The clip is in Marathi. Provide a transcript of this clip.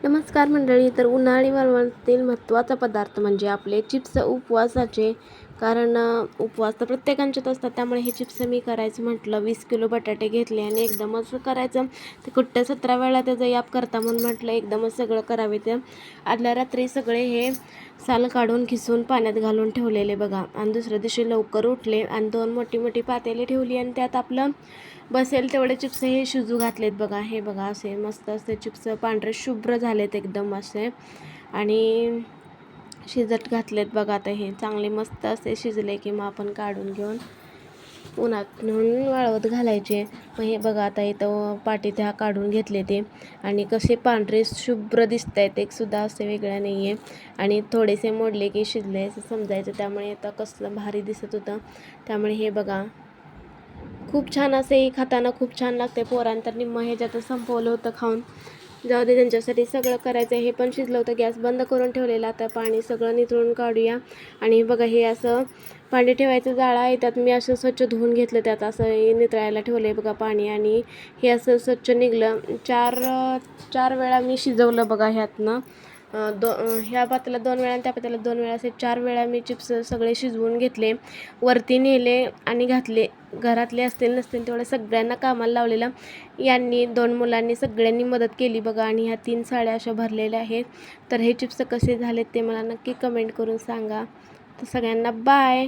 नमस्कार मंडळी. तर उन्हाळी वळवणातील महत्त्वाचा पदार्थ म्हणजे आपले चिप्स उपवासाचे. कारण उपवास तर प्रत्येकांचेच असतात, त्यामुळे हे चिप्स मी करायचं म्हटलं. 20 किलो बटाटे घेतले आणि एकदमच करायचं. ते कुठं 17 वेळा त्याचं याप करता म्हणून म्हटलं एकदमच सगळं करावे. ते आदल्या रात्री सगळे हे साल काढून खिसून पाण्यात घालून ठेवलेले बघा. आणि दुसऱ्या दिवशी लवकर उठले आणि 2 मोठी मोठी पातेली ठेवली आणि त्यात आपलं बसेल तेवढे चिप्स हे शिजू घातलेत बघा. हे बघा असे मस्त असे चिप्स पांढरे शुभ्र झालेत एकदम असे आणि शिजत घातलेत बघा. आता हे चांगले मस्त असे शिजले की मग आपण काढून घेऊन उन्हात नेऊन वाळवत घालायचे. मग हे बघा आता इथं पाटीत ह्या काढून घेतले ते आणि कसे पांढरे शुभ्र दिसत आहेत, एक सुद्धा असे वेगळं नाही आहे. आणि थोडेसे मोडले की शिजले असं समजायचं, त्यामुळे आता कसलं भारी दिसत होतं. त्यामुळे हे बघा खूप छान असे खाताना खूप छान लागते. पोरांतर निम्म ह्याच्यातच संपवलं होतं खाऊन. जाऊ दे, त्यांच्यासाठी सगळं करायचं. हे पण शिजलं होतं. गॅस बंद करून ठेवलेला. आता पाणी सगळं निथळून काढूया. आणि बघा हे असं पाणी ठेवायचं जाळं आहे, त्यात मी असं स्वच्छ धुवून घेतलं. त्यात असं नितळायला ठेवलं आहे बघा पाणी आणि हे असं स्वच्छ निघलं. चार वेळा मी शिजवलं बघा. ह्यातनं ह्या पातेल्यात 2 वेळा आणि त्या पातेल्यात 2 वेळा असे 4 वेळा मी चिप्स सगळे शिजवून घेतले. वरती नेले आणि घातले. घरातले असतील नसतील तेवढ्या सगळ्यांना कामाला लावलेलं. यांनी 2 मुलांनी सगळ्यांनी मदत केली बघा. आणि ह्या 3 साड्या अशा भरलेल्या आहेत. तर हे चिप्स कसे झालेत ते मला नक्की कमेंट करून सांगा. तर सगळ्यांना बाय.